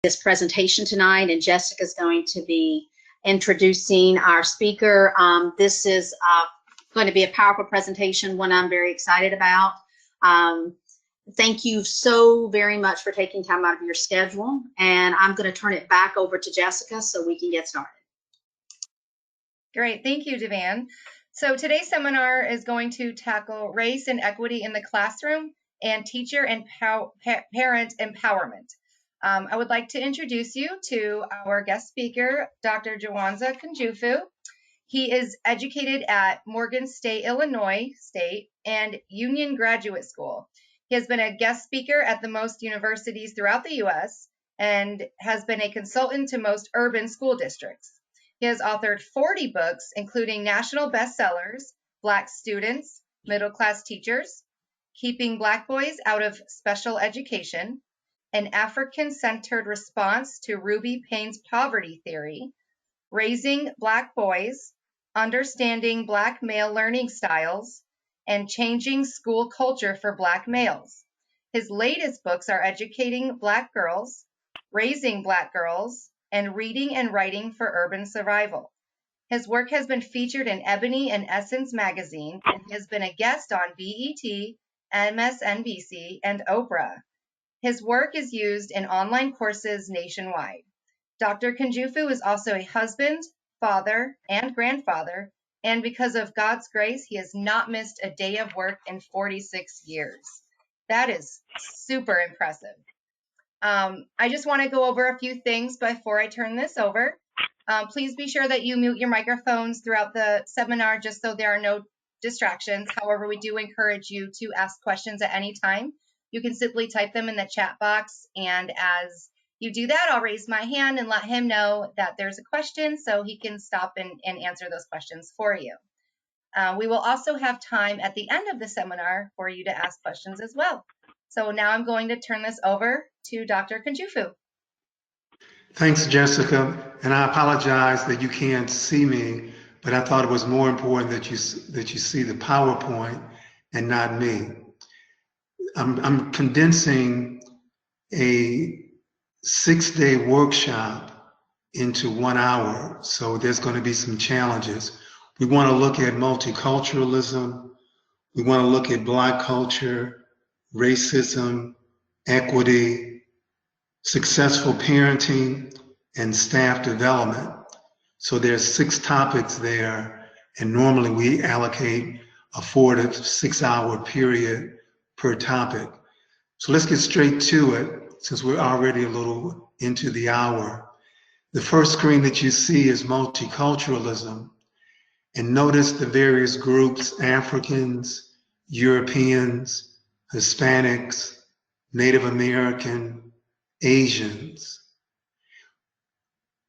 this presentation tonight, and Jessica is going to be introducing our speaker. This is going to be a powerful presentation, one I'm very excited about. Thank you so very much for taking time out of your schedule, and I'm going to turn it back over to Jessica so we can get started. Great, thank you, Devan. So today's seminar is going to tackle race and equity in the classroom and teacher and parent empowerment. I would like to introduce you to our guest speaker, Dr. Jawanza Kunjufu. He is educated at Morgan State, Illinois State and Union Graduate School. He has been a guest speaker at the most universities throughout the U.S. and has been a consultant to most urban school districts. He has authored 40 books, including national bestsellers, Black Students, Middle Class Teachers, Keeping Black Boys Out of Special Education, An African-Centered Response to Ruby Payne's Poverty Theory, Raising Black Boys, Understanding Black Male Learning Styles, and Changing School Culture for Black Males. His latest books are Educating Black Girls, Raising Black Girls, and Reading and Writing for Urban Survival. His work has been featured in Ebony and Essence magazine, and he has been a guest on BET, MSNBC, and Oprah. His work is used in online courses nationwide. Dr. Kunjufu is also a husband, father, and grandfather, and because of God's grace, he has not missed a day of work in 46 years. That is super impressive. I just want to go over a few things before I turn this over. Please be sure that you mute your microphones throughout the seminar just so there are no distractions. However, we do encourage you to ask questions at any time. You can simply type them in the chat box, and as you do that, I'll raise my hand and let him know that there's a question so he can stop and answer those questions for you. We will also have time at the end of the seminar for you to ask questions as well. So now I'm going to turn this over to Dr. Kunjufu. Thanks, Jessica. And I apologize that you can't see me, but I thought it was more important that you see the PowerPoint and not me. I'm condensing a 6-day workshop into 1 hour, so there's going to be some challenges. We want to look at multiculturalism. We want to look at Black culture, racism, equity, successful parenting, and staff development. So there's 6 topics there, and normally we allocate a 4 to 6 hour period per topic. So let's get straight to it, since we're already a little into the hour. The first screen that you see is multiculturalism, and notice the various groups: Africans, Europeans, Hispanics, Native American, Asians.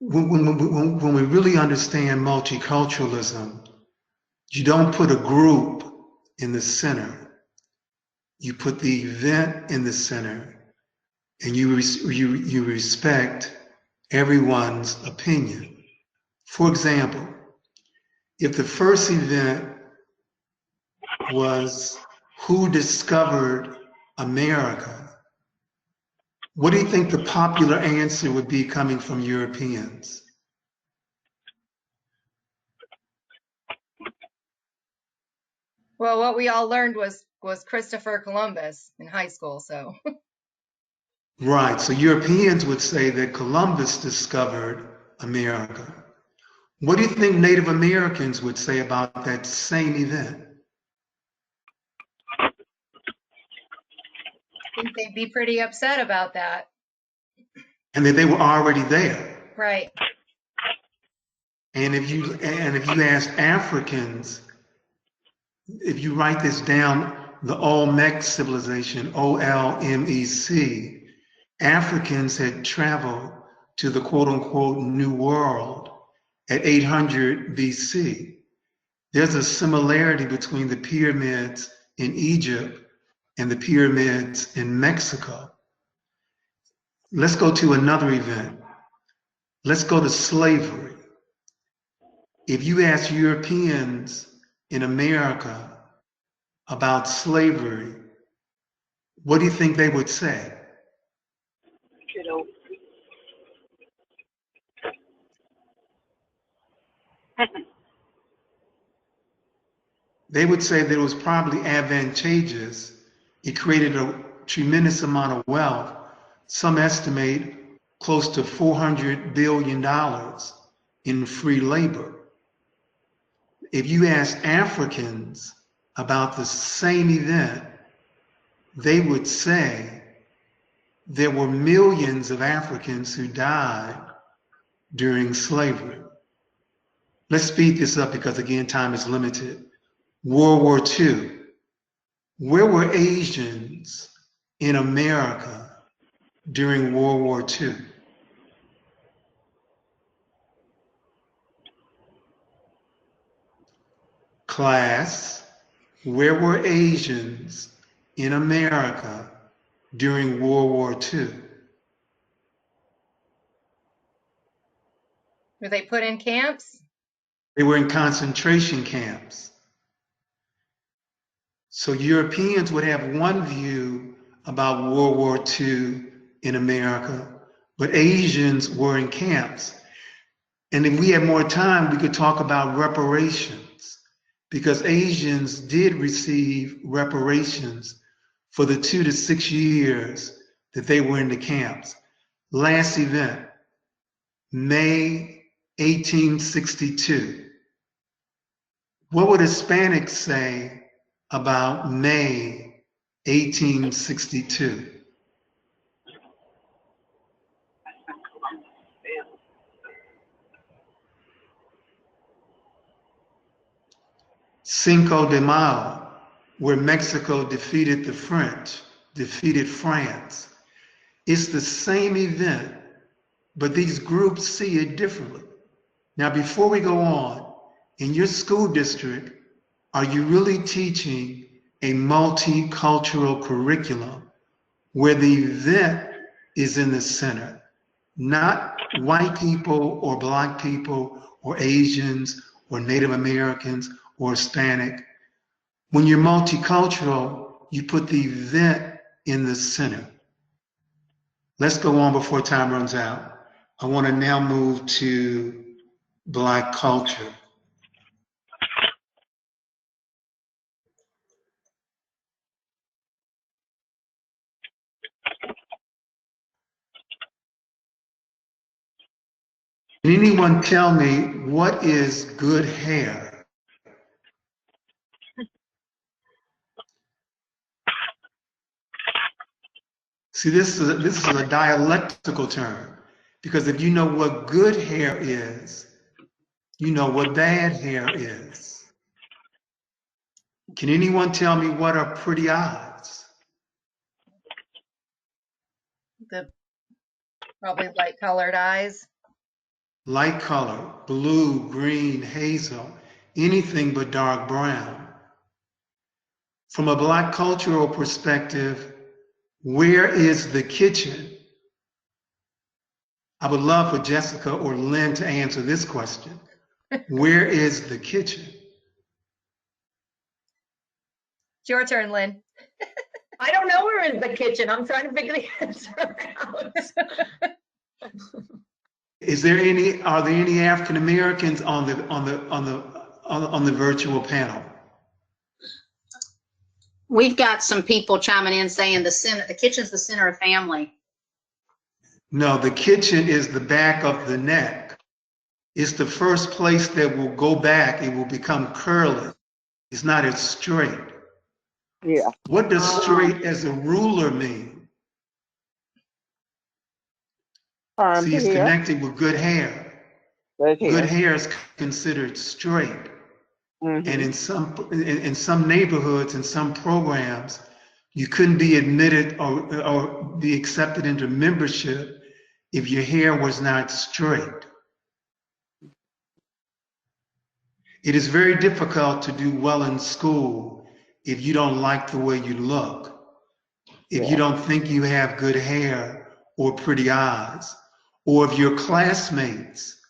When we really understand multiculturalism, you don't put a group in the center. You put the event in the center, and you respect everyone's opinion. For example, if the first event was who discovered America, what do you think the popular answer would be coming from Europeans? Well, what we all learned was Christopher Columbus in high school, so. Right, so Europeans would say that Columbus discovered America. What do you think Native Americans would say about that same event? I think they'd be pretty upset about that. And that they were already there. Right. And if you ask Africans, if you write this down, the Olmec civilization, OLMEC, Africans had traveled to the quote unquote New World at 800 BC. There's a similarity between the pyramids in Egypt and the pyramids in Mexico. Let's go to another event. Let's go to slavery. If you ask Europeans in America about slavery, what do you think they would say? They would say that it was probably advantageous. It created a tremendous amount of wealth. Some estimate close to $400 billion in free labor. If you ask Africans about the same event, they would say there were millions of Africans who died during slavery. Let's speed this up because, again, time is limited. World War II. Where were Asians in America during World War II? Class, where were Asians in America during World War II? Were they put in camps? They were in concentration camps. So Europeans would have one view about World War II in America, but Asians were in camps. And if we had more time, we could talk about reparations, because Asians did receive reparations for the 2 to 6 years that they were in the camps. Last event, May 1862. What would Hispanics say about May 1862? Cinco de Mayo, where Mexico defeated the French, defeated France. It's the same event, but these groups see it differently. Now, before we go on, in your school district, are you really teaching a multicultural curriculum where the event is in the center, not white people or Black people or Asians or Native Americans or Hispanic? When you're multicultural, you put the event in the center. Let's go on before time runs out. I want to now move to Black culture. Can anyone tell me what is good hair? See, this is a dialectical term, because if you know what good hair is, you know what bad hair is. Can anyone tell me what are pretty eyes? The probably light colored eyes. Light color, blue, green, hazel, anything but dark brown. From a Black cultural perspective, where is the kitchen? I would love for Jessica or Lynn to answer this question. Where is the kitchen? It's your turn, Lynn. I don't know where is the kitchen. I'm trying to figure the answer out. Are there any African Americans on the virtual panel? We've got some people chiming in saying the kitchen's the center of family. No, the kitchen is the back of the neck. It's the first place that will go back. It will become curly. It's not as straight. Yeah. What does straight as a ruler mean? See, it's connected with good hair. Good hair is considered straight. Mm-hmm. And in some neighborhoods, in some programs, you couldn't be admitted or be accepted into membership if your hair was not straight. It is very difficult to do well in school if you don't like the way you look, if you don't think you have good hair or pretty eyes, or if your classmates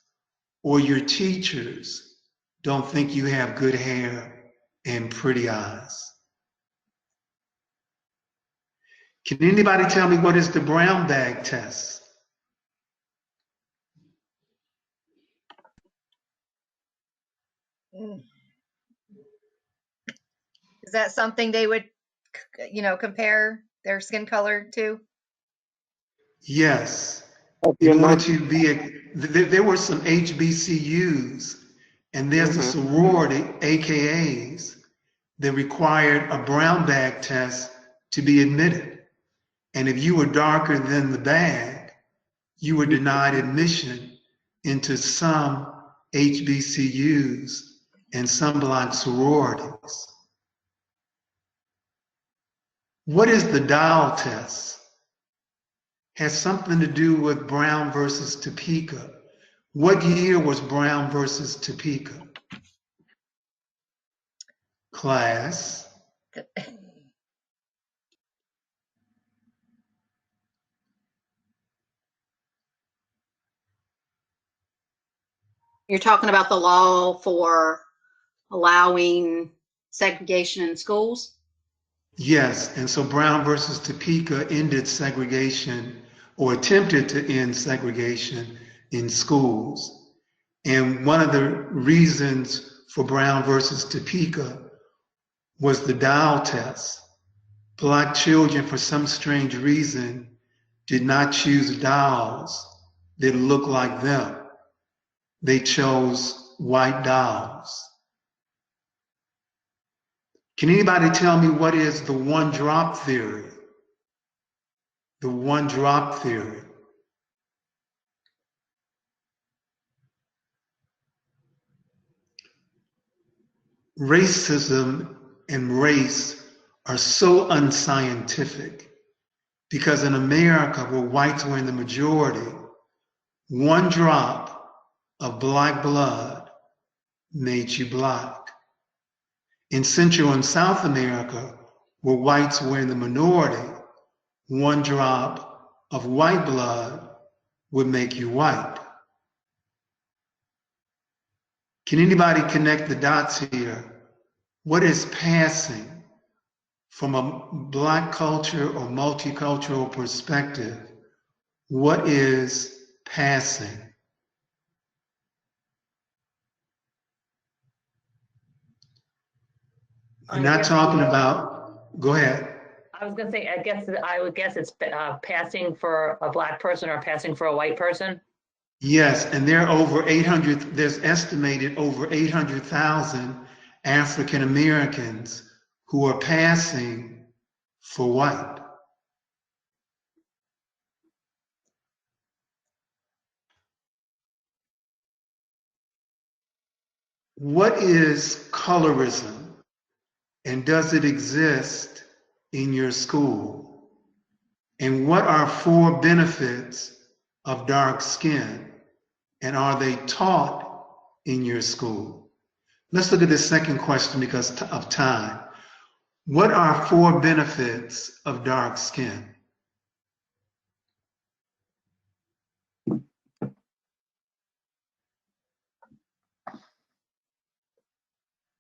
or your teachers don't think you have good hair and pretty eyes. Can anybody tell me what is the brown bag test? Is that something they would, compare their skin color to? Yes. If In you're order not, to be, there were some HBCUs, and there's the Mhm. sorority, AKAs, that required a brown bag test to be admitted. And if you were darker than the bag, you were denied admission into some HBCUs and some Black sororities. What is the Dial test? Has something to do with Brown versus Topeka. What year was Brown versus Topeka? Class. You're talking about the law for allowing segregation in schools? Yes, and so Brown versus Topeka ended segregation or attempted to end segregation in schools. And one of the reasons for Brown versus Topeka was the Dial test. Black children, for some strange reason, did not choose dolls that looked like them. They chose white dolls. Can anybody tell me what is the one drop theory? The one drop theory. Racism and race are so unscientific because in America, where whites were in the majority, one drop of black blood made you black. In Central and South America, where whites were in the minority, one drop of white blood would make you white. Can anybody connect the dots here? What is passing from a Black culture or multicultural perspective? What is passing? We're not talking about, go ahead. I was gonna say, I would guess it's passing for a Black person or passing for a white person. Yes, and there are over 800, there's estimated over 800,000 African Americans who are passing for white. What is colorism, and does it exist in your school? And what are 4 benefits of dark skin, and are they taught in your school? Let's look at this second question because of time. What are 4 benefits of dark skin?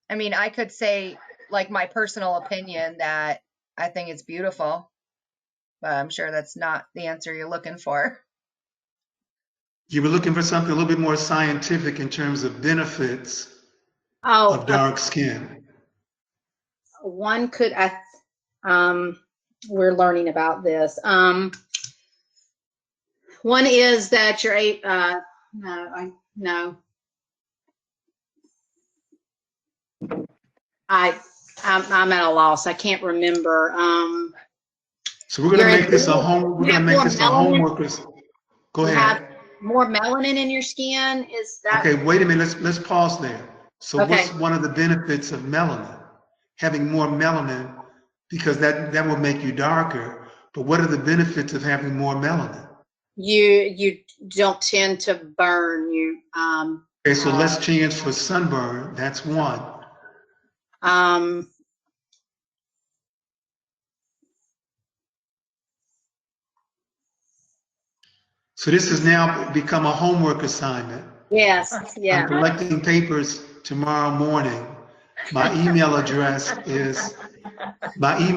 I mean, I could say, like, my personal opinion that I think it's beautiful, but I'm sure that's not the answer you're looking for. You were looking for something a little bit more scientific in terms of benefits Oh, of dark skin. one could, we're learning about this. One is that you're I'm at a loss. I can't remember. So we're going to make this a home. We're going to make this a homework. Go You ahead. have more melanin in your skin. Is that Okay, wait a minute. Let's pause there. So Okay. what's one of the benefits of melanin? Having more melanin, because that will make you darker. But what are the benefits of having more melanin? you don't tend to burn. Okay, so less chance for sunburn. That's one. So this has now become a homework assignment. Yes, I'm yeah. collecting papers tomorrow morning. My email address is, I'm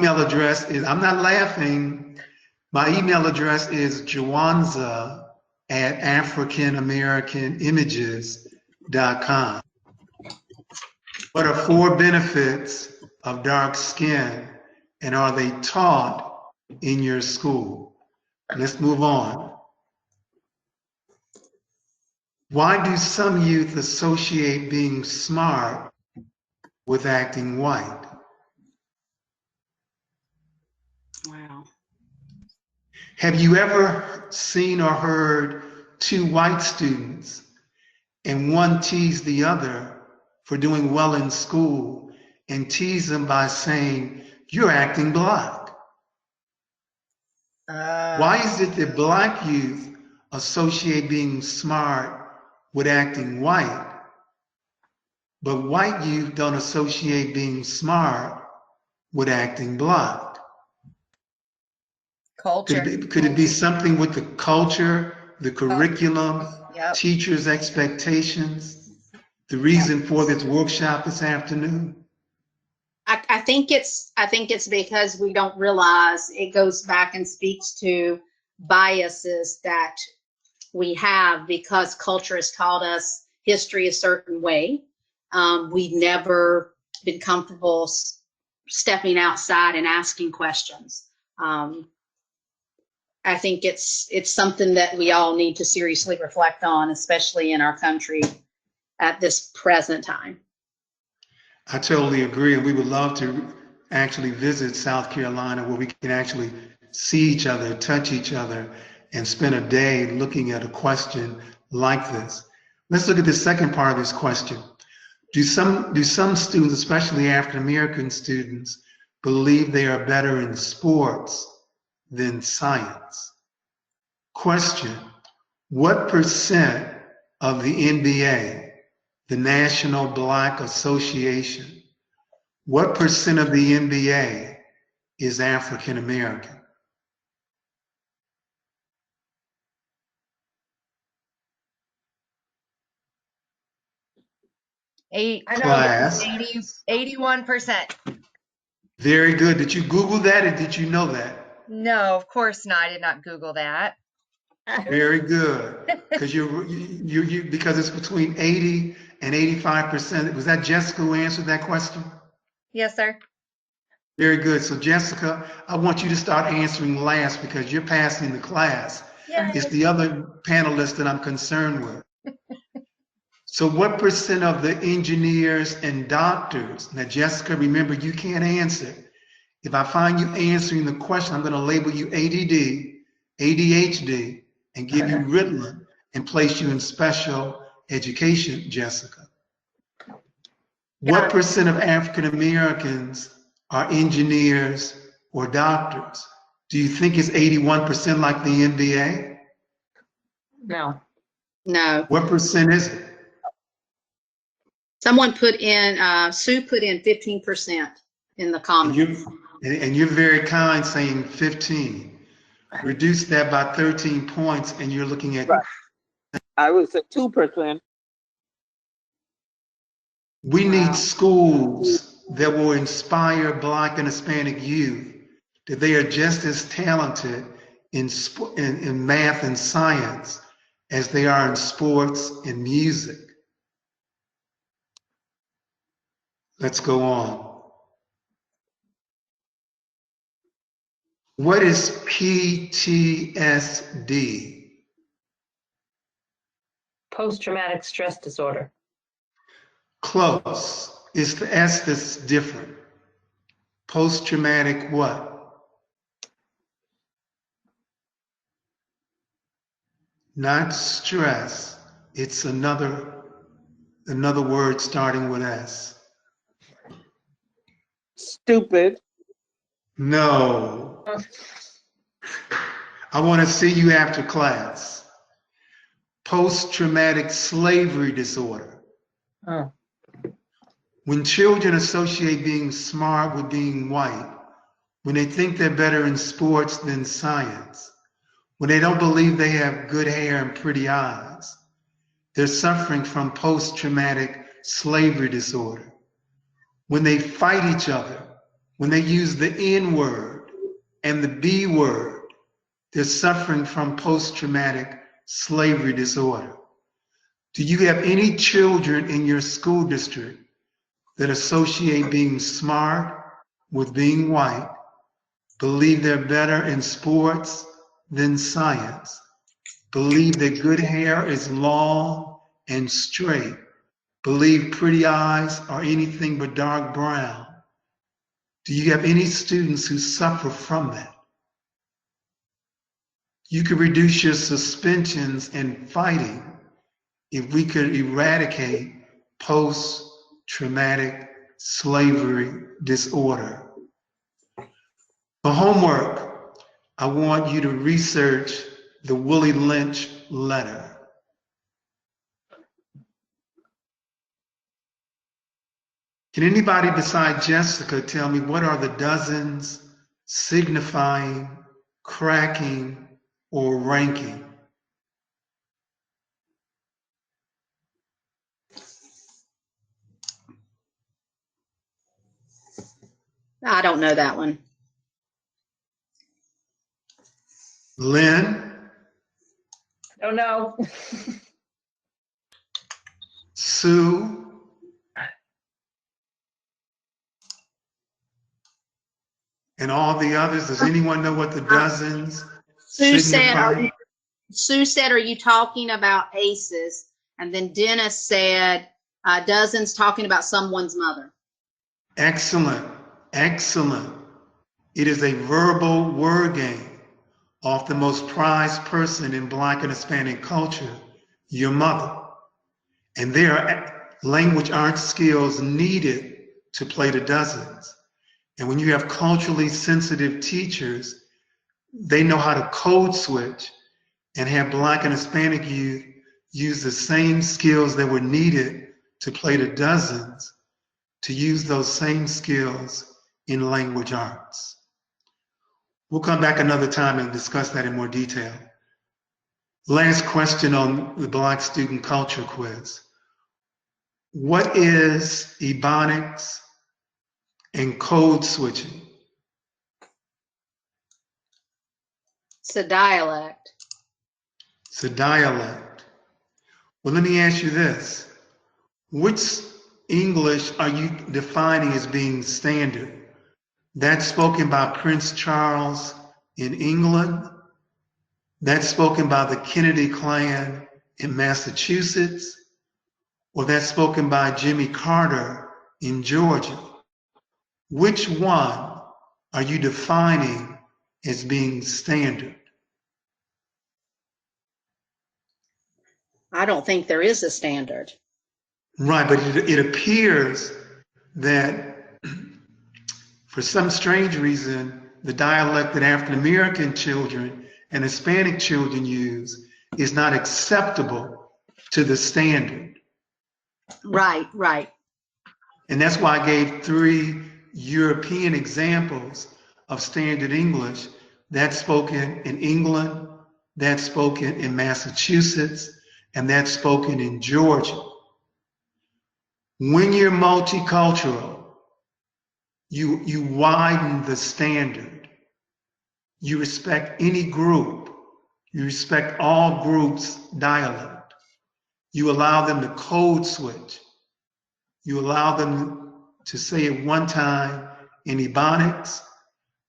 not laughing. My email address is Jawanza@AfricanAmericanImages.com. What are 4 benefits of dark skin, and are they taught in your school? Let's move on. Why do some youth associate being smart with acting white? Wow. Have you ever seen or heard 2 white students and one tease the other for doing well in school and tease them by saying, "You're acting black"? Why is it that black youth associate being smart with acting white, but white youth don't associate being smart with acting black? Culture. Could it be something with the culture, the curriculum, Yep. teachers' expectations, the reason for this workshop this afternoon? I think it's because we don't realize it goes back and speaks to biases that we have because culture has taught us history a certain way. We've never been comfortable stepping outside and asking questions. I think it's something that we all need to seriously reflect on, especially in our country at this present time. I totally agree, and we would love to actually visit South Carolina where we can actually see each other, touch each other, and spend a day looking at a question like this. Let's look at the second part of this question. Do some students, especially African American students, believe they are better in sports than science? Question: what percent of the NBA, the National Black Association, what percent of the NBA is African American? Class. 81%. Very good. Did you Google that, or did you know that? No, of course not. I did not Google that. Very good. Because because it's between 80 and 85%. Was that Jessica who answered that question? Yes, sir. Very good. So Jessica, I want you to start answering last because you're passing the class. Yay. It's the other panelists that I'm concerned with. So what percent of the engineers and doctors? Now, Jessica, remember, you can't answer. If I find you answering the question, I'm going to label you ADD, ADHD, and give you Ritalin and place you in special education, Jessica. What percent of African Americans are engineers or doctors? Do you think it's 81% like the NBA? No. No. What percent is it? Someone put in, Sue put in 15% in the comments. And you're very kind saying 15. Reduce that by 13 points and you're looking at... Right. I was at 2%. We need schools that will inspire Black and Hispanic youth that they are just as talented in math and science as they are in sports and music. Let's go on. What is PTSD? Post-traumatic stress disorder. Close. It's the S that's different. Post-traumatic what? Not stress. It's another word starting with S. Stupid. No. I want to see you after class. Post-traumatic slavery disorder. Oh. When children associate being smart with being white, when they think they're better in sports than science, when they don't believe they have good hair and pretty eyes, they're suffering from post-traumatic slavery disorder. When they fight each other, when they use the N word and the B word, they're suffering from post-traumatic slavery disorder. Do you have any children in your school district that associate being smart with being white, believe they're better in sports than science, believe that good hair is long and straight, believe pretty eyes are anything but dark brown. Do you have any students who suffer from that? You could reduce your suspensions and fighting if we could eradicate post-traumatic slavery disorder. For homework, I want you to research the Willie Lynch letter. Can anybody besides Jessica tell me what are the dozens, signifying, cracking, or ranking? I don't know that one. Lynn? Don't know. Sue? And all the others, does anyone know what the dozens Sue signify? said, are you talking about aces? And then Dennis said, dozens talking about someone's mother. Excellent, excellent. It is a verbal word game off the most prized person in Black and Hispanic culture, your mother. And there are language arts skills needed to play the dozens. And when you have culturally sensitive teachers, they know how to code switch and have Black and Hispanic youth use the same skills that were needed to play the dozens, to use those same skills in language arts. We'll come back another time and discuss that in more detail. Last question on the Black Student Culture Quiz. What is Ebonics and code switching? It's a dialect. It's a dialect. Well, let me ask you this. Which English are you defining as being standard? That's spoken by Prince Charles in England? That's spoken by the Kennedy clan in Massachusetts? Or that's spoken by Jimmy Carter in Georgia? Which one are you defining as being standard? I don't think there is a standard. Right, but it appears that for some strange reason, the dialect that African American children and Hispanic children use is not acceptable to the standard. Right, right. And that's why I gave 3 European examples of standard English. That's spoken in England, that's spoken in Massachusetts, and that's spoken in Georgia. When you're multicultural, you widen the standard. You respect any group. You respect all groups' dialect. You allow them to code switch. You allow them to say it one time in Ebonics,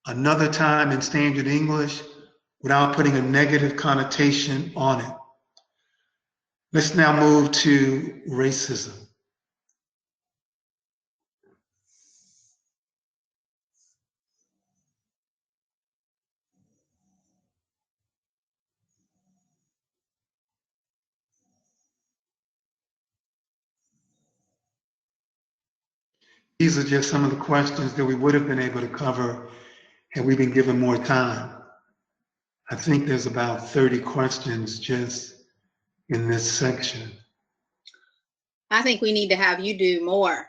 another time in standard English, without putting a negative connotation on it. Let's now move to racism. These are just some of the questions that we would have been able to cover had we been given more time. I think there's about 30 questions just in this section. I think we need to have you do more.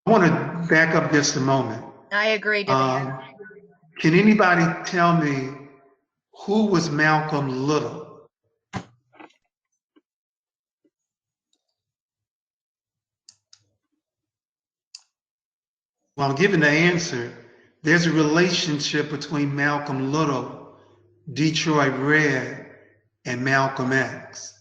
I want to back up just a moment. I agree, Devan. Can anybody tell me who was Malcolm Little? Well, I'm giving the answer. There's a relationship between Malcolm Little, Detroit Red, and Malcolm X.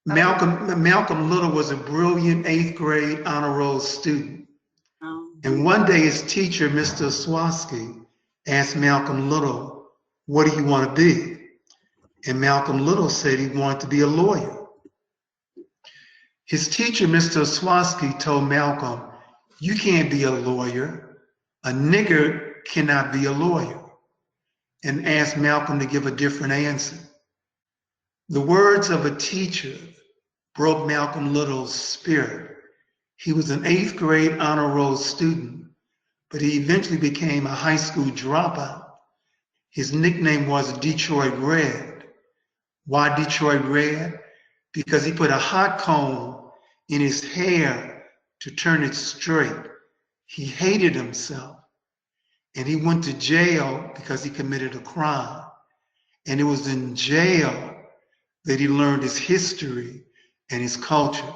Malcolm Little was a brilliant 8th grade honor roll student. Oh. And one day his teacher, Mr. Swasky, asked Malcolm Little, what do you want to be? And Malcolm Little said he wanted to be a lawyer. His teacher, Mr. Swasky, told Malcolm, you can't be a lawyer. A nigger cannot be a lawyer. And asked Malcolm to give a different answer. The words of a teacher broke Malcolm Little's spirit. He was an 8th grade honor roll student, but he eventually became a high school dropout. His nickname was Detroit Red. Why Detroit Red? Because he put a hot comb in his hair to turn it straight. He hated himself, and he went to jail because he committed a crime. And it was in jail that he learned his history and his culture.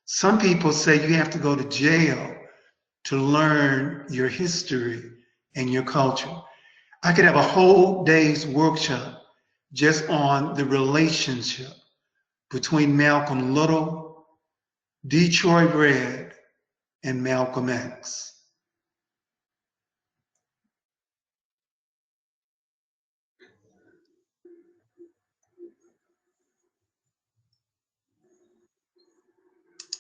Some people say you have to go to jail to learn your history and your culture. I could have a whole day's workshop just on the relationship between Malcolm Little, Detroit Red, and Malcolm X.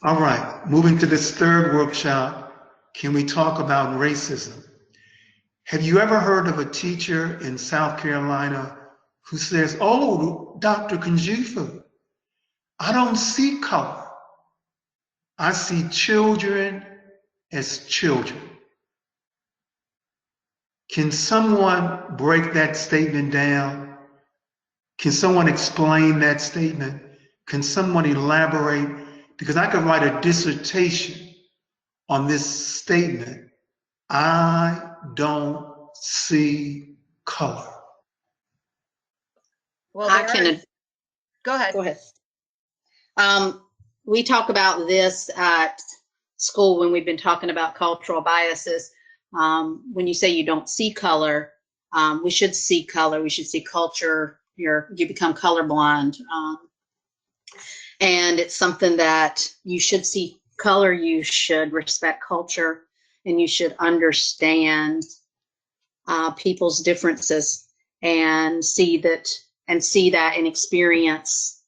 All right, moving to this third workshop, can we talk about racism? Have you ever heard of a teacher in South Carolina who says, oh, Dr. Kunjufu, I don't see color. I see children as children. Can someone break that statement down? Can someone explain that statement? Can someone elaborate? Because I could write a dissertation on this statement. I don't see color. Well, I can. Go ahead. Go ahead. We talk about this at school when we've been talking about cultural biases. When you say you don't see color, we should see color. We should see culture. You become colorblind. And it's something that you should see color, you should respect culture, and you should understand people's differences and see that and experience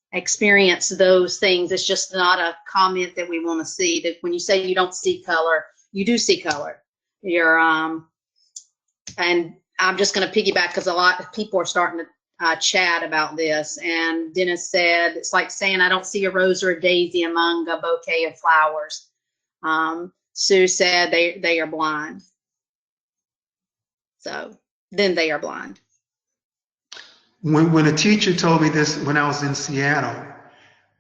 those things. It's just not a comment that we want to see. That when you say you don't see color, you do see color. You're and I'm just going to piggyback because a lot of people are starting to chat about this, and Dennis said it's like saying I don't see a rose or a daisy among a bouquet of flowers. Sue said they are blind, so then they are blind. When a teacher told me this when I was in Seattle,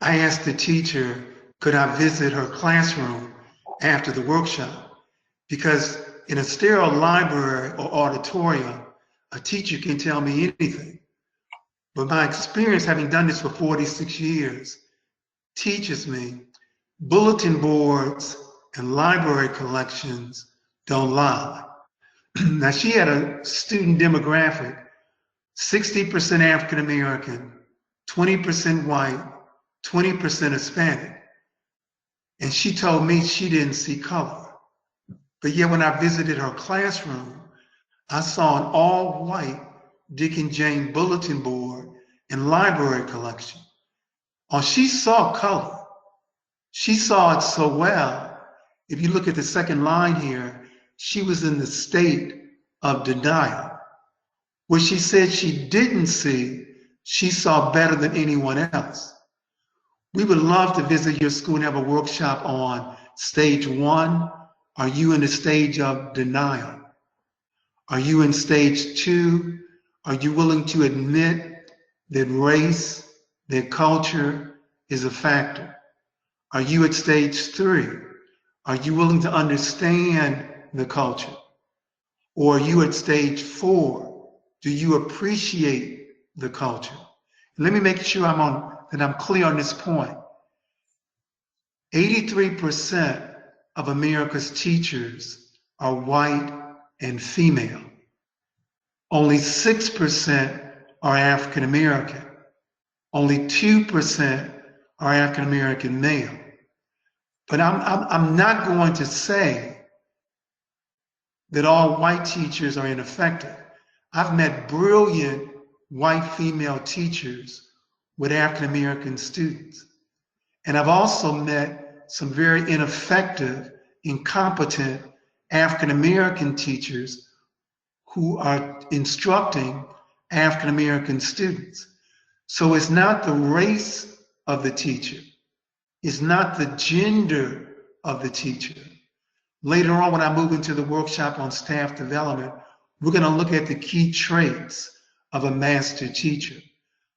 I asked the teacher, could I visit her classroom after the workshop? Because in a sterile library or auditorium, a teacher can tell me anything. But my experience, having done this for 46 years, teaches me bulletin boards and library collections don't lie. Now, she had a student demographic, 60% African American, 20% white, 20% Hispanic. And she told me she didn't see color. But yet when I visited her classroom, I saw an all-white Dick and Jane bulletin board and library collection. Oh, she saw color. She saw it so well. If you look at the second line here, she was in the state of denial. What she said she didn't see, she saw better than anyone else. We would love to visit your school and have a workshop on stage 1. Are you in the stage of denial? Are you in stage 2? Are you willing to admit that race, that culture is a factor? Are you at stage 3? Are you willing to understand the culture? Or are you at stage 4? Do you appreciate the culture? And let me make sure that I'm clear on this point. 83% of America's teachers are white and female. Only 6% are African American. Only 2% are African American male. But I'm not going to say that all white teachers are ineffective. I've met brilliant white female teachers with African American students. And I've also met some very ineffective, incompetent African American teachers who are instructing African American students. So it's not the race of the teacher. It's not the gender of the teacher. Later on, when I move into the workshop on staff development, we're going to look at the key traits of a master teacher.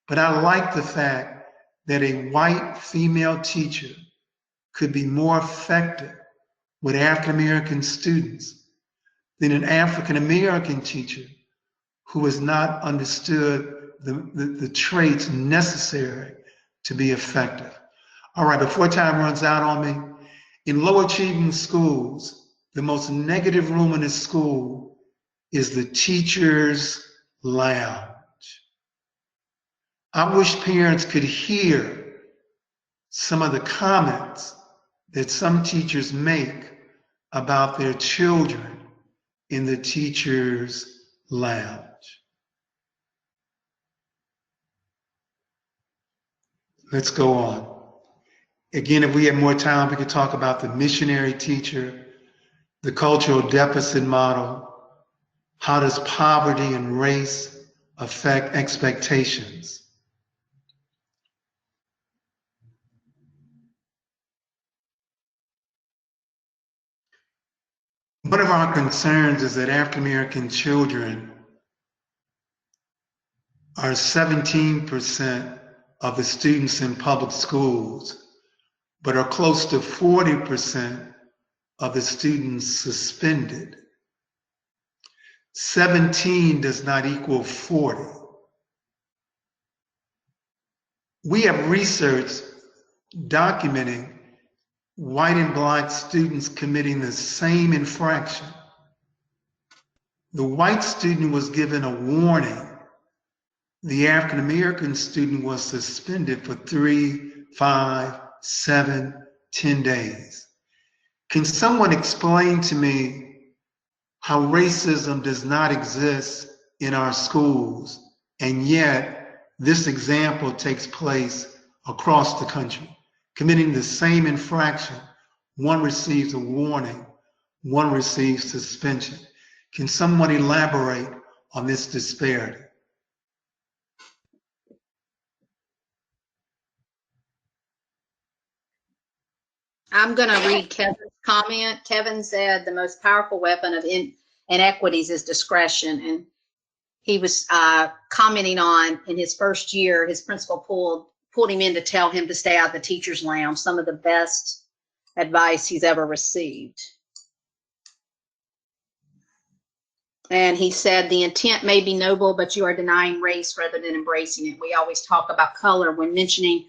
But I like the fact that a white female teacher could be more effective with African American students than an African American teacher who has not understood the traits necessary to be effective. All right, before time runs out on me, in low achieving schools, the most negative room in a school is the teacher's lounge. I wish parents could hear some of the comments that some teachers make about their children in the teacher's lounge. Let's go on. Again, if we had more time, we could talk about the missionary teacher, the cultural deficit model. How does poverty and race affect expectations? One of our concerns is that African American children are 17% of the students in public schools, but are close to 40% of the students suspended. 17 does not equal 40. We have research documenting white and black students committing the same infraction. The white student was given a warning. The African American student was suspended for 3, 5, 7, 10 days. Can someone explain to me how racism does not exist in our schools, and yet this example takes place across the country? Committing the same infraction, one receives a warning, one receives suspension. Can someone elaborate on this disparity? I'm going to read Kevin's comment. Kevin said the most powerful weapon of inequities is discretion. And he was commenting on, in his first year, his principal pulled him in to tell him to stay out of the teacher's lounge, some of the best advice he's ever received. And he said, the intent may be noble, but you are denying race rather than embracing it. We always talk about color when mentioning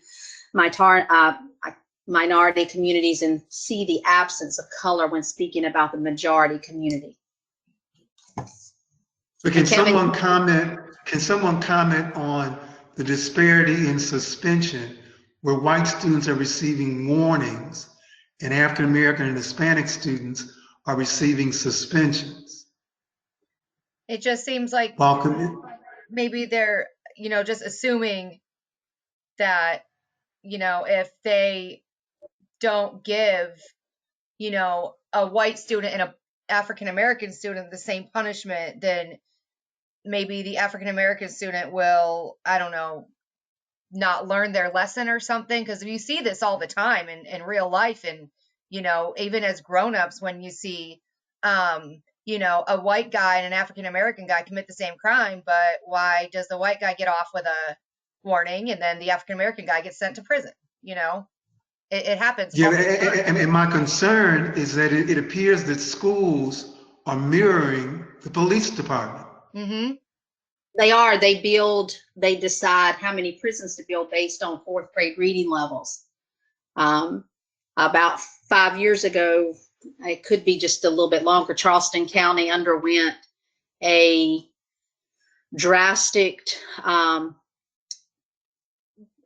minority communities and see the absence of color when speaking about the majority community. But can someone comment on the disparity in suspension where white students are receiving warnings and African American and Hispanic students are receiving suspensions? It just seems like maybe they're, just assuming that, if they don't give, a white student and a African American student the same punishment, then maybe the African American student will, I don't know, not learn their lesson or something. Because you see this all the time in real life, and even as grown-ups, when you see a white guy and an African American guy commit the same crime, but why does the white guy get off with a warning and then the African American guy gets sent to prison? It happens. Yeah, and my concern is that it appears that schools are mirroring the police department. Mm-hmm. They are. They decide how many prisons to build based on 4th grade reading levels. About 5 years ago, it could be just a little bit longer, Charleston County underwent a drastic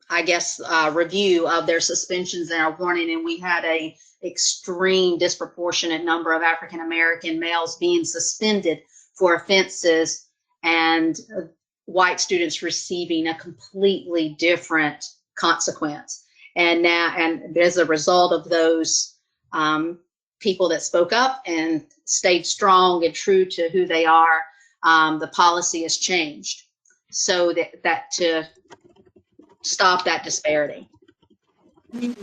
I guess, review of their suspensions and our warning, and we had a extreme disproportionate number of African American males being suspended for offenses, and white students receiving a completely different consequence. And now, and as a result of those people that spoke up and stayed strong and true to who they are, the policy has changed so that to stop that disparity. And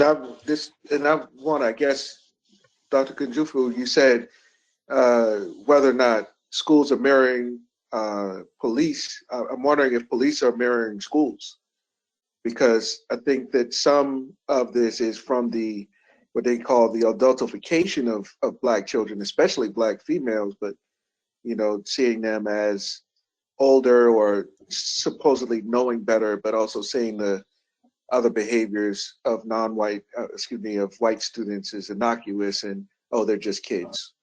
I want, I guess, Dr. Kunjufu, you said whether or not schools are mirroring police. I'm wondering if police are mirroring schools, because I think that some of this is from what they call the adultification of Black children, especially Black females, but seeing them as older or supposedly knowing better, but also seeing the other behaviors of non-white, of white students as innocuous and, oh, they're just kids.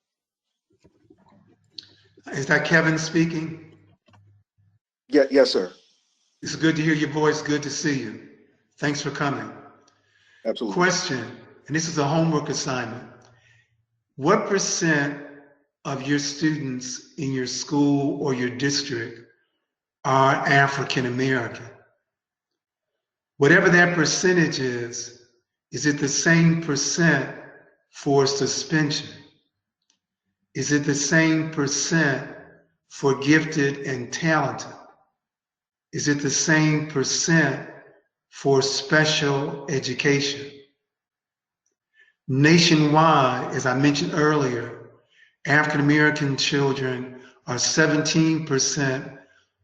Is that Kevin speaking? Yeah, yes, sir. It's good to hear your voice. Good to see you. Thanks for coming. Absolutely. Question, and this is a homework assignment. What percent of your students in your school or your district are African American? Whatever that percentage is it the same percent for suspension? Is it the same percent for gifted and talented? Is it the same percent for special education? Nationwide, as I mentioned earlier, African American children are 17%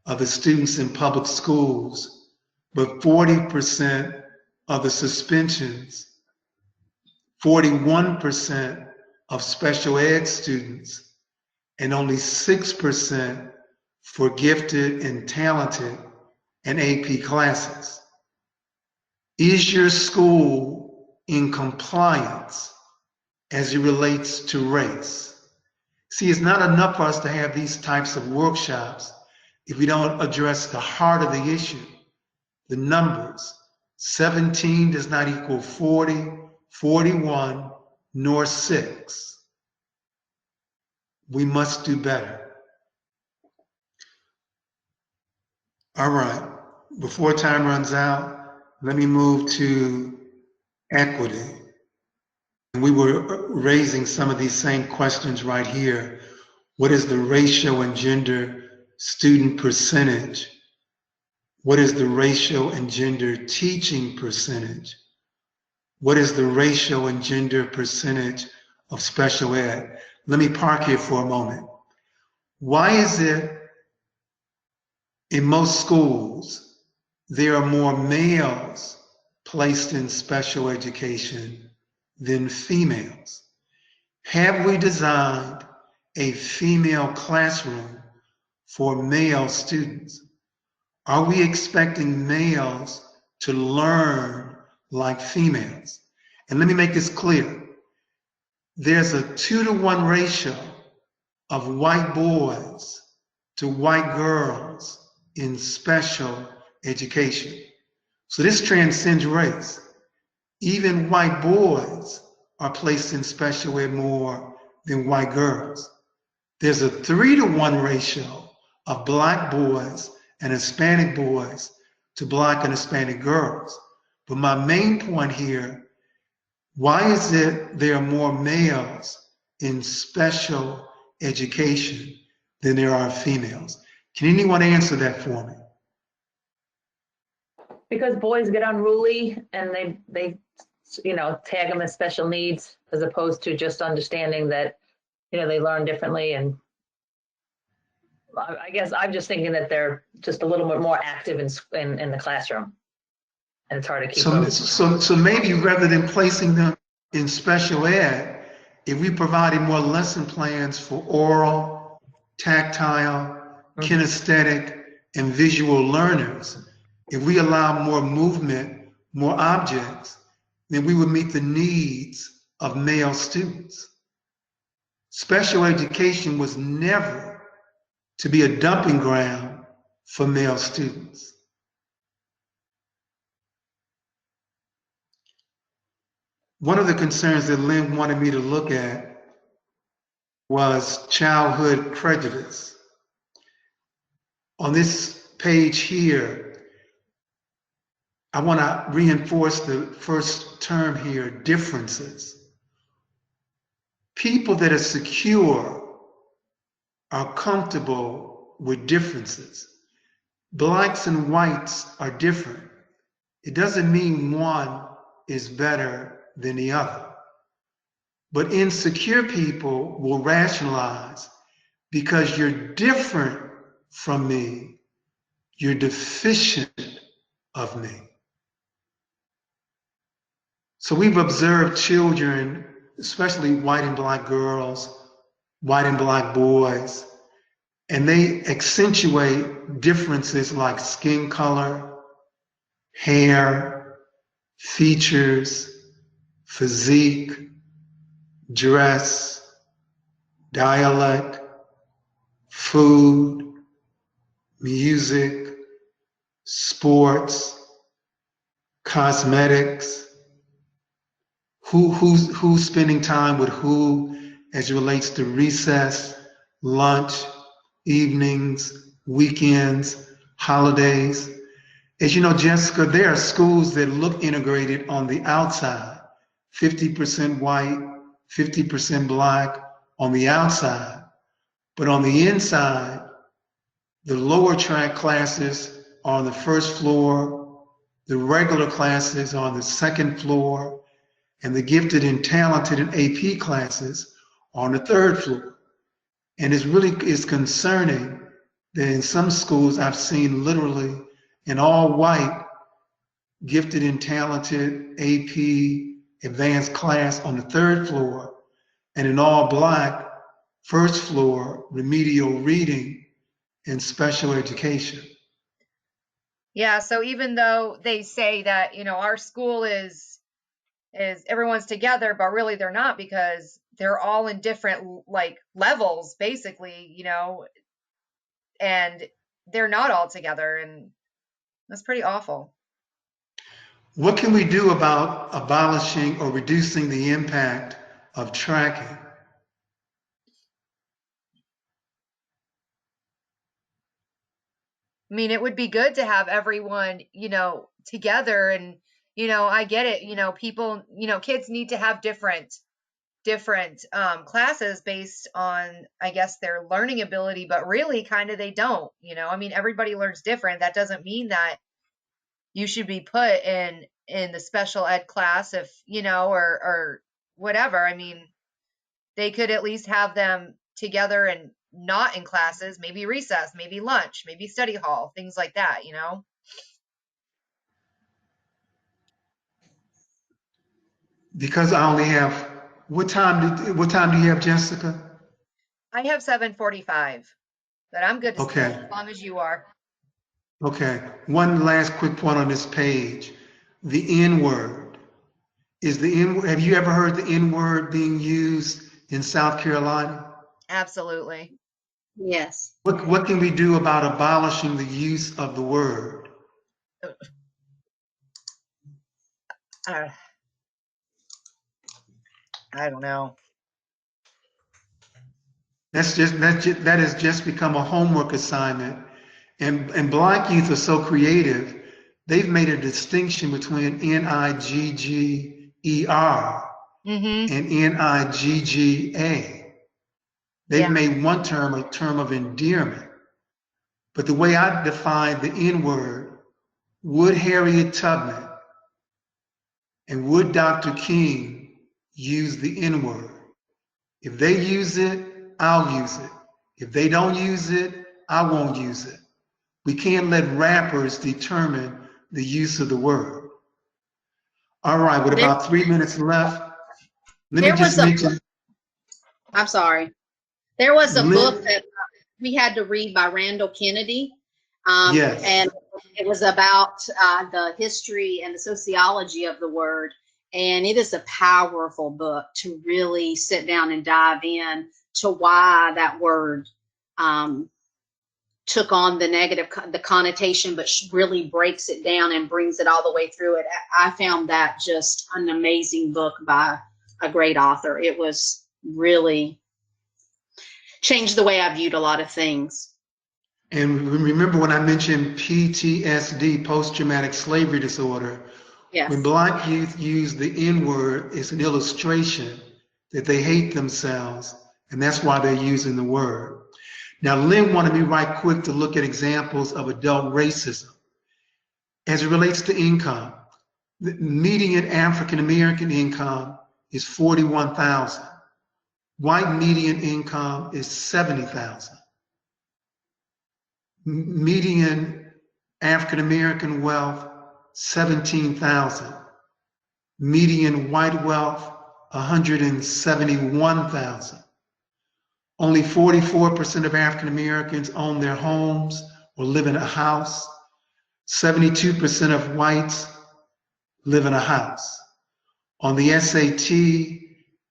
of the students in public schools, but 40% of the suspensions, 41% of special ed students, and only 6% for gifted and talented and AP classes. Is your school in compliance as it relates to race? See, it's not enough for us to have these types of workshops if we don't address the heart of the issue, the numbers. 17 does not equal 40, 41, nor 6. We must do better. All right, before time runs out, let me move to equity. We were raising some of these same questions right here. What is the ratio and gender student percentage? What is the ratio and gender teaching percentage? What is the ratio and gender percentage of special ed? Let me park here for a moment. Why is it in most schools there are more males placed in special education than females? Have we designed a female classroom for male students? Are we expecting males to learn like females? And let me make this clear. There's a 2-to-1 ratio of white boys to white girls in special education. So this transcends race. Even white boys are placed in special ed more than white girls. There's a 3-to-1 ratio of Black boys and Hispanic boys to Black and Hispanic girls. But my main point here, why is it there are more males in special education than there are females? Can anyone answer that for me? Because boys get unruly and they tag them as special needs, as opposed to just understanding that, they learn differently. And I guess I'm just thinking that they're just a little bit more active in the classroom, and it's hard to keep them. So maybe rather than placing them in special ed, if we provided more lesson plans for oral, tactile, kinesthetic, and visual learners, if we allow more movement, more objects, then we would meet the needs of male students. Special education was never to be a dumping ground for male students. One of the concerns that Lynn wanted me to look at was childhood prejudice. On this page here, I want to reinforce the first term here, differences. People that are secure are comfortable with differences. Blacks and whites are different. It doesn't mean one is better than the other. But insecure people will rationalize, because you're different from me, you're deficient of me. So we've observed children, especially white and black girls, white and black boys, and they accentuate differences like skin color, hair, features, physique, dress, dialect, food, music, sports, cosmetics, who's spending time with who as it relates to recess, lunch, evenings, weekends, holidays. As you know, Jessica, there are schools that look integrated on the outside, 50% white, 50% black on the outside. But on the inside, the lower track classes are on the first floor, the regular classes are on the second floor, and the gifted and talented and AP classes are on the third floor. And it really is concerning that in some schools I've seen literally an all white gifted and talented AP advanced class on the third floor, and an all black first floor remedial reading and special education. Yeah, so even though they say that, our school is everyone's together, but really they're not, because they're all in different like levels basically, and they're not all together, and that's pretty awful. What can we do about abolishing or reducing the impact of tracking? I mean, it would be good to have everyone, together, and I get it, people, kids need to have different classes based on, I guess, their learning ability, but really kind of they don't, I mean, everybody learns different. That doesn't mean that you should be put in the special ed class if, or whatever. I mean, they could at least have them together and not in classes, maybe recess, maybe lunch, maybe study hall, things like that, Because I only have, what time do you have, Jessica? I have 7:45, but I'm good to stay Okay. as long as you are. Okay. One last quick point on this page. The N-word. Have you ever heard the N-word being used in South Carolina? Absolutely. Yes. What can we do about abolishing the use of the word? I don't know. That has just become a homework assignment. And Black youth are so creative, they've made a distinction between Nigger and Nigga. They've made one term a term of endearment. But the way I define the N-word, would Harriet Tubman and would Dr. King use the N-word? If they use it, I'll use it. If they don't use it, I won't use it. We can't let rappers determine the use of the word. All right, with about 3 minutes left, let me just mention. I'm sorry. There was a book that we had to read by Randall Kennedy. Yes. And it was about the history and the sociology of the word. And it is a powerful book to really sit down and dive in to why that word took on the negative, the connotation, but really breaks it down and brings it all the way through it. I found that just an amazing book by a great author. It was really changed the way I viewed a lot of things. And remember when I mentioned PTSD, post-traumatic slavery disorder, Yes. when Black youth use the N-word, it's an illustration that they hate themselves, and that's why they're using the word. Now, Lynn wanted me right quick to look at examples of adult racism. As it relates to income, the median African-American income is $41,000. White median income is $70,000. Median African-American wealth, $17,000. Median white wealth, $171,000. Only 44% of African Americans own their homes or live in a house. 72% of whites live in a house. On the SAT,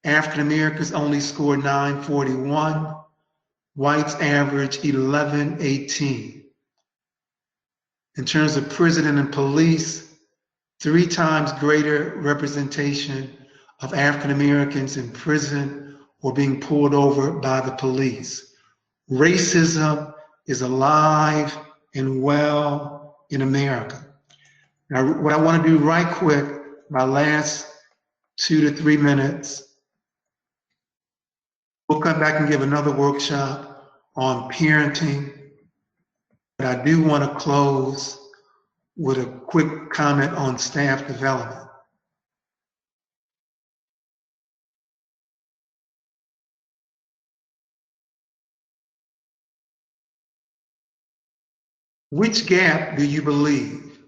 African Americans only score 941. Whites average 1118. In terms of prison and police, 3 times greater representation of African Americans in prison or being pulled over by the police. Racism is alive and well in America. Now, what I want to do right quick, my last 2 to 3 minutes, we'll come back and give another workshop on parenting, but I do want to close with a quick comment on staff development. Which gap do you believe?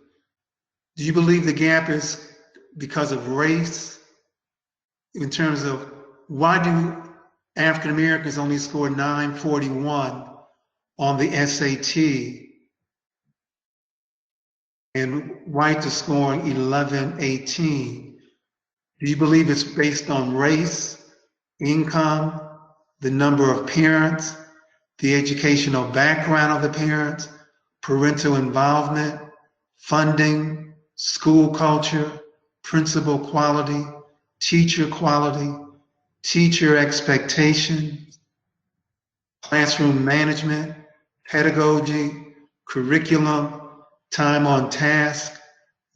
Do you believe the gap is because of race? In terms of why do African Americans only score 941 on the SAT and whites are scoring 1118? Do you believe it's based on race, income, the number of parents, the educational background of the parents, parental involvement, funding, school culture, principal quality, teacher expectations, classroom management, pedagogy, curriculum, time on task,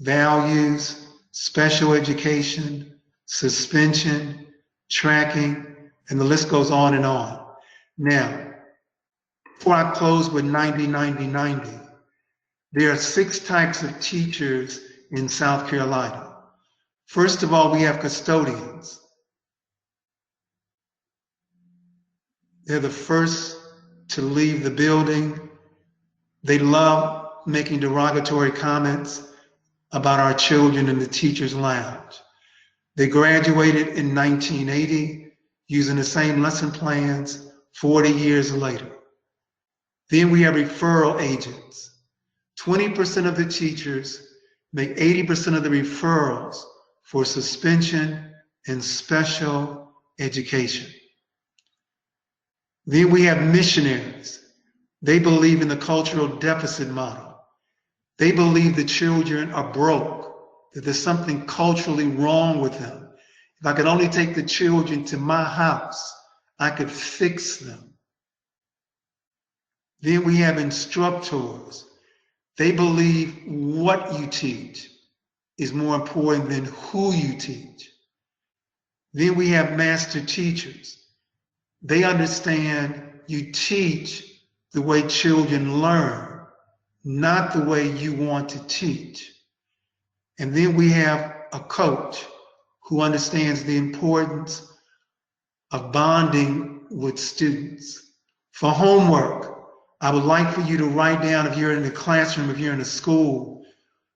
values, special education, suspension, tracking, and the list goes on and on. Now, before I close with 90-90-90, there are 6 types of teachers in South Carolina. First of all, we have custodians. They're the first to leave the building. They love making derogatory comments about our children in the teacher's lounge. They graduated in 1980 using the same lesson plans 40 years later. Then we have referral agents. 20% of the teachers make 80% of the referrals for suspension and special education. Then we have missionaries. They believe in the cultural deficit model. They believe the children are broke, that there's something culturally wrong with them. If I could only take the children to my house, I could fix them. Then we have instructors. They believe what you teach is more important than who you teach. Then we have master teachers. They understand you teach the way children learn, not the way you want to teach. And then we have a coach who understands the importance of bonding with students. For homework, I would like for you to write down, if you're in the classroom, if you're in a school,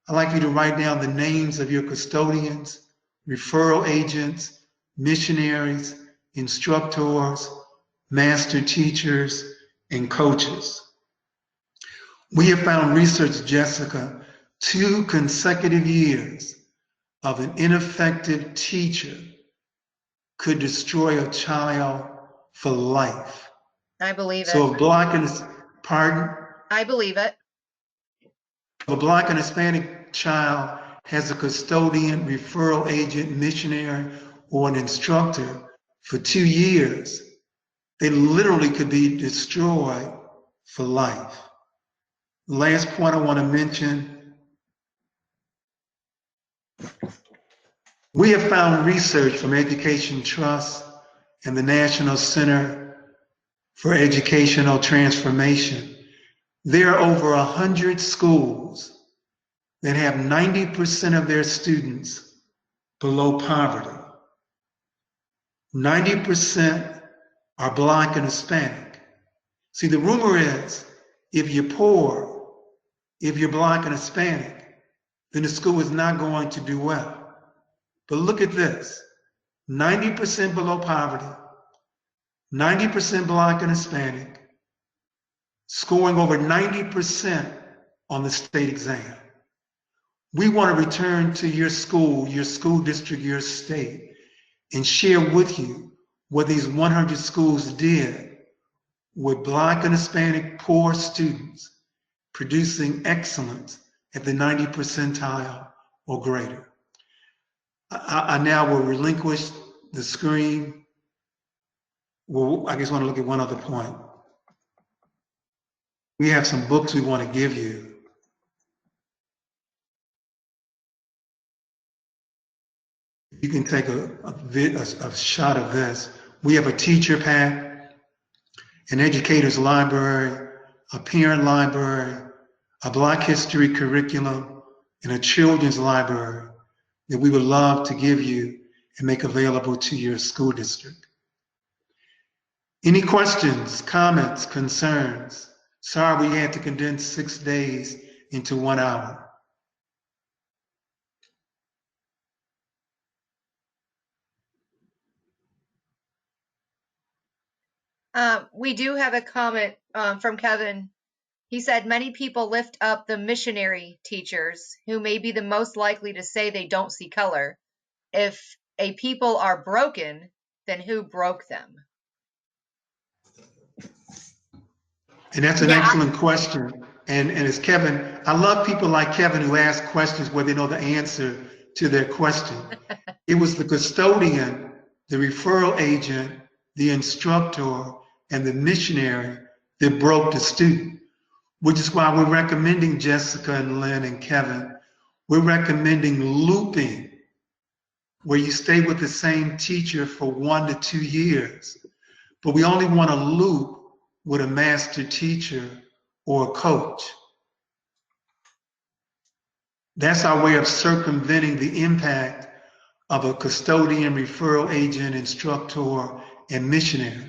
I'd like for you to write down the names of your custodians, referral agents, missionaries, instructors, master teachers, and coaches. We have found research, Jessica, 2 consecutive years of an ineffective teacher could destroy a child for life. I believe it. So if Black and, pardon? I believe it. A Black and Hispanic child has a custodian, referral agent, missionary, or an instructor for 2 years, they literally could be destroyed for life. Last point I want to mention, we have found research from Education Trust and the National Center for Educational Transformation. There are over 100 schools that have 90% of their students below poverty. 90% are Black and Hispanic. See, the rumor is if you're poor, if you're Black and Hispanic, then the school is not going to do well. But look at this, 90% below poverty, 90% Black and Hispanic, scoring over 90% on the state exam. We want to return to your school district, your state, and share with you what these 100 schools did with Black and Hispanic poor students producing excellence at the 90 percentile or greater. I now will relinquish the screen. Well, I just want to look at one other point. We have some books we want to give you. You can take a shot of this. We have a teacher pack, an educator's library, a parent library, a Black history curriculum, and a children's library that we would love to give you and make available to your school district. Any questions, comments, concerns? Sorry we had to condense 6 days into 1 hour. We do have a comment from Kevin. He said, many people lift up the missionary teachers who may be the most likely to say they don't see color. If a people are broken, then who broke them? And that's an excellent question. And as Kevin, I love people like Kevin who ask questions where they know the answer to their question. It was the custodian, the referral agent, the instructor, and the missionary that broke the student, which is why we're recommending Jessica and Lynn and Kevin. We're recommending looping, where you stay with the same teacher for 1 to 2 years, but we only want to loop with a master teacher or a coach. That's our way of circumventing the impact of a custodian, referral agent, instructor, and missionary.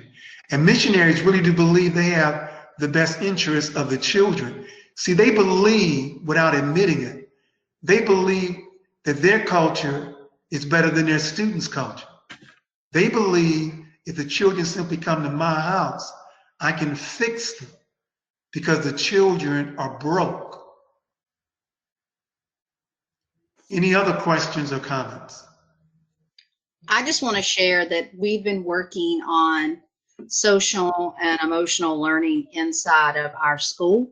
And missionaries really do believe they have the best interest of the children. See, they believe, without admitting it, they believe that their culture is better than their students' culture. They believe if the children simply come to my house, I can fix them because the children are broke. Any other questions or comments? I just want to share that we've been working on social and emotional learning inside of our school.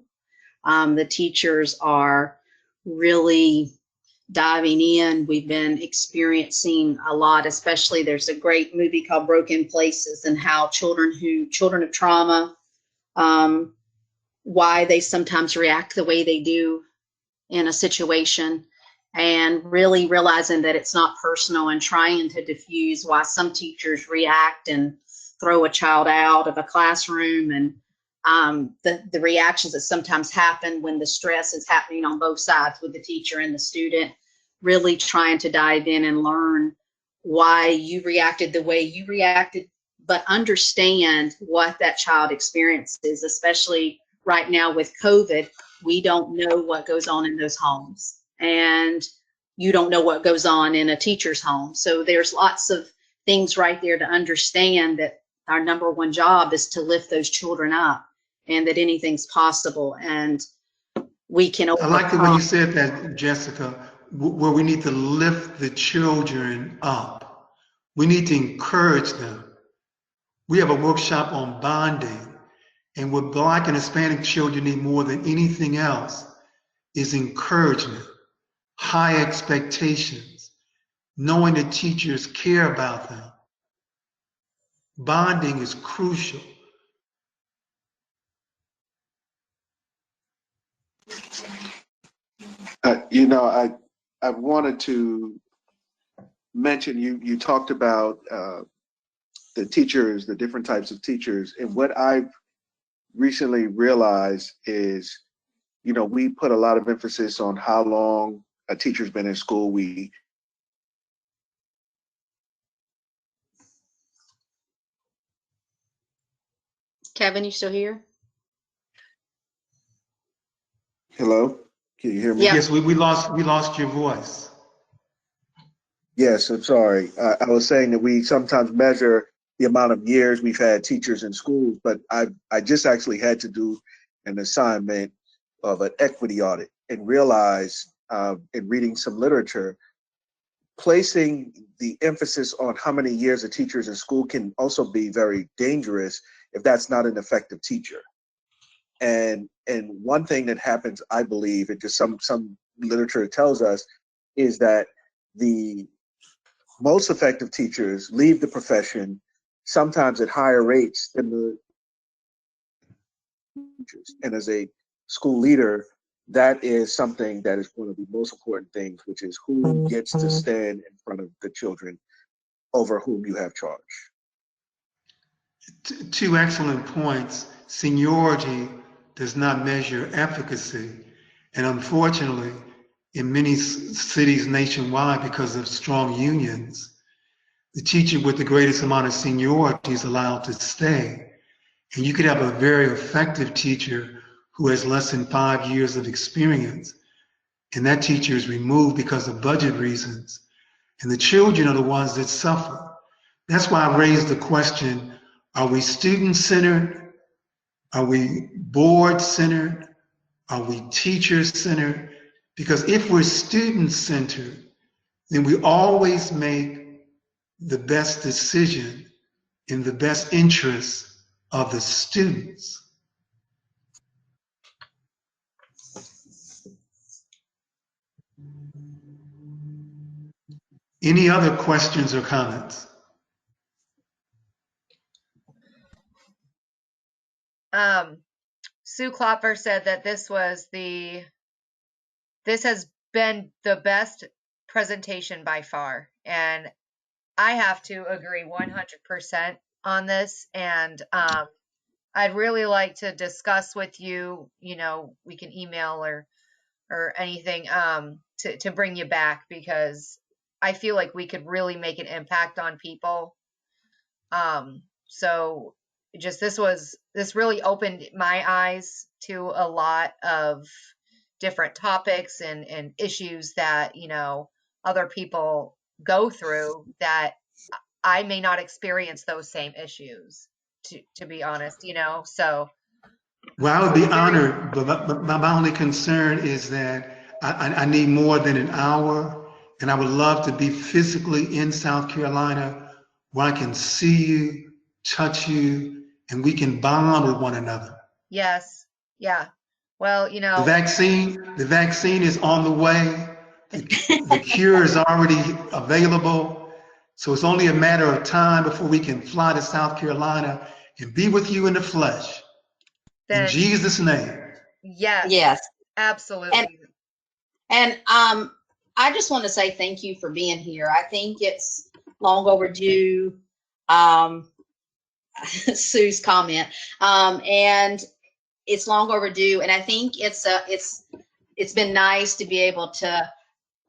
The teachers are really diving in. We've been experiencing a lot, especially there's a great movie called Broken Places, and how children of trauma, why they sometimes react the way they do in a situation, and really realizing that it's not personal and trying to diffuse why some teachers react and throw a child out of a classroom, and the reactions that sometimes happen when the stress is happening on both sides with the teacher and the student, really trying to dive in and learn why you reacted the way you reacted, but understand what that child experiences, especially right now with COVID. We don't know what goes on in those homes, and you don't know what goes on in a teacher's home. So there's lots of things right there to understand that our number one job is to lift those children up, and that anything's possible, and we can overcome. I like the way you said that, Jessica, where we need to lift the children up. We need to encourage them. We have a workshop on bonding, And what Black and Hispanic children need more than anything else is encouragement, high expectations, knowing that teachers care about them. Bonding is crucial. You know, I wanted to mention, you talked about the teachers, the different types of teachers, and what I've recently realized is, you know, we put a lot of emphasis on how long a teacher's been in school. Kevin, you still here? Hello, can you hear me? Yeah. Yes, we lost your voice. Yes, I'm sorry. I was saying that we sometimes measure the amount of years we've had teachers in schools, but I just actually had to do an assignment of an equity audit and realize in reading some literature, placing the emphasis on how many years a teacher is in school can also be very dangerous if that's not an effective teacher. And one thing that happens, I believe, and just some literature tells us, is that the most effective teachers leave the profession sometimes at higher rates than the teachers. And as a school leader, that is something that is one of the most important things, which is who gets to stand in front of the children over whom you have charge. Two excellent points. Seniority does not measure efficacy. And unfortunately, in many cities nationwide, because of strong unions, the teacher with the greatest amount of seniority is allowed to stay. And you could have a very effective teacher who has less than 5 years of experience, and that teacher is removed because of budget reasons. And the children are the ones that suffer. That's why I raised the question, are we student-centered? Are we board-centered? Are we teacher-centered? Because if we're student-centered, then we always make the best decision in the best interest of the students. Any other questions or comments? Sue Klopfer said that this has been the best presentation by far. And I have to agree 100% on this. And I'd really like to discuss with you, you know, we can email or anything to bring you back, because I feel like we could really make an impact on people. So just this really opened my eyes to a lot of different topics and issues that, you know, other people go through, that I may not experience those same issues, to be honest, you know. So Well, I would be honored, but my only concern is that I need more than an hour, and I would love to be physically in South Carolina where I can see you, touch you, and we can bond with one another. yes, yeah. Well, you know, The vaccine is on the way. The cure is already available. So it's only a matter of time before we can fly to South Carolina and be with you in the flesh. In Jesus' name. yes, Yes. absolutely. And I just want to say thank you for being here. I think it's long overdue. Sue's comment, and it's long overdue. And I think it's been nice to be able to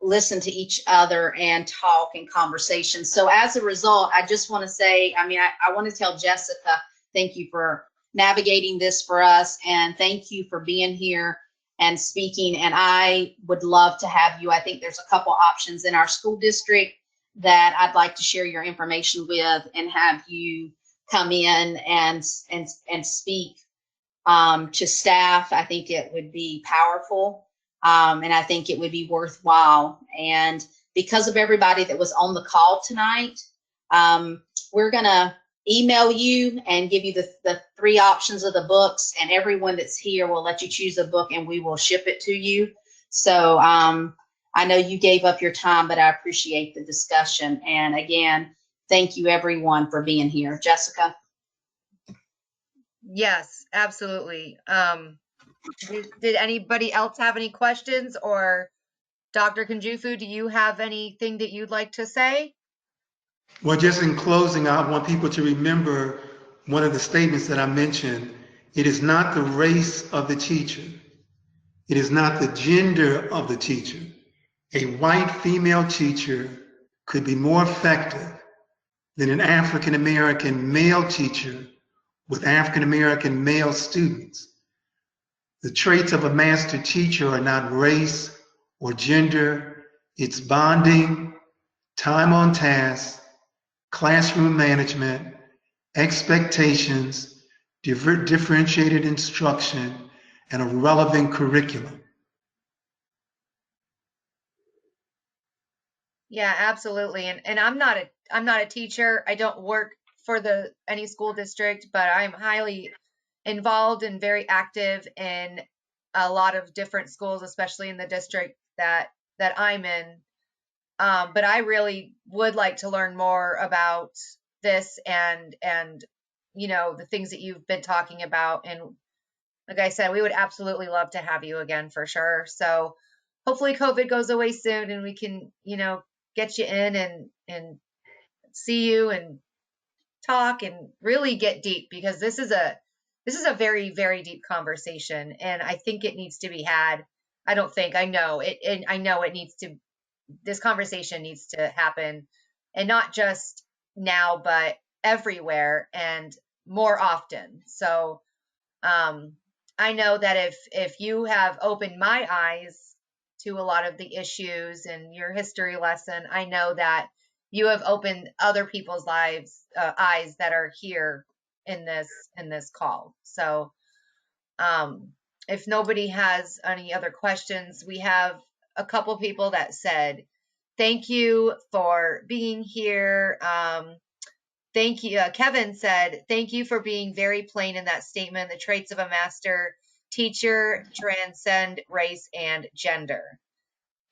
listen to each other and talk and conversation. So as a result, I just want to say, I mean, I want to tell Jessica, thank you for navigating this for us, and thank you for being here and speaking. And I would love to have you. I think there's a couple options in our school district that I'd like to share your information with and have you come in and speak to staff. I think it would be powerful, and I think it would be worthwhile. And because of everybody that was on the call tonight, we're gonna email you and give you the 3 options of the books, and everyone that's here will let you choose a book and we will ship it to you. So I know you gave up your time, but I appreciate the discussion. And again, thank you everyone for being here. Jessica? Yes, absolutely. Did anybody else have any questions, or Dr. Kunjufu, do you have anything that you'd like to say? Well, just in closing, I want people to remember one of the statements that I mentioned. It is not the race of the teacher. It is not the gender of the teacher. A white female teacher could be more effective than an African American male teacher with African American male students. The traits of a master teacher are not race or gender. It's bonding, time on task, classroom management, expectations, differentiated instruction, and a relevant curriculum. Yeah, absolutely. And I'm not a teacher. I don't work for any school district, but I'm highly involved and very active in a lot of different schools, especially in the district that I'm in. But I really would like to learn more about this and the things that you've been talking about. And like I said, we would absolutely love to have you again for sure. So hopefully COVID goes away soon and we can, get you in and see you and talk and really get deep, because this is a very, very deep conversation, and I think it needs to be had. I know it needs to, this conversation needs to happen, and not just now, but everywhere and more often. So I know that if you have opened my eyes to a lot of the issues and your history lesson, I know that you have opened other people's eyes that are here in this call. So if nobody has any other questions, we have a couple people that said, thank you for being here. Thank you. Kevin said, thank you for being very plain in that statement. The traits of a master teacher transcend race and gender.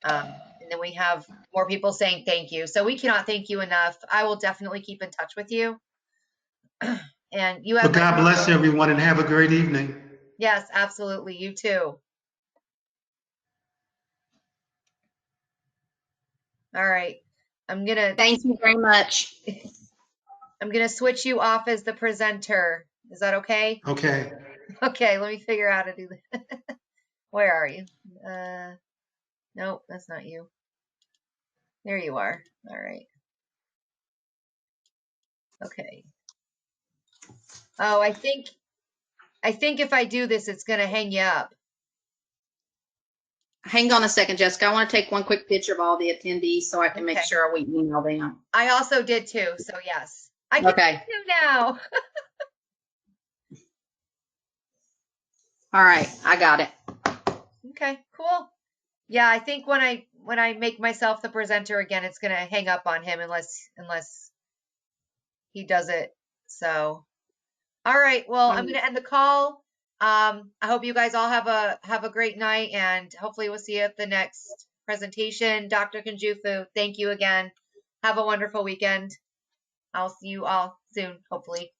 And then we have more people saying thank you. So we cannot thank you enough. I will definitely keep in touch with you. And you have Well, God bless everyone and have a great evening. Yes, absolutely. You too. All right. Thank you very much. I'm gonna switch you off as the presenter. Is that okay? Okay. Okay, let me figure out how to do that. Where are you? Nope, that's not you. There you are. All right. Okay. Oh, I think if I do this, it's gonna hang you up. Hang on a second, Jessica. I want to take one quick picture of all the attendees so I can make sure we email them. I also did too, so yes. I can see you now. All right, I got it. Okay, cool. Yeah, I think when I make myself the presenter again, it's gonna hang up on him unless he does it. So, all right. Well, I'm gonna end the call. I hope you guys all have a great night, and hopefully we'll see you at the next presentation. Dr. Kunjufu, thank you again. Have a wonderful weekend. I'll see you all soon, hopefully.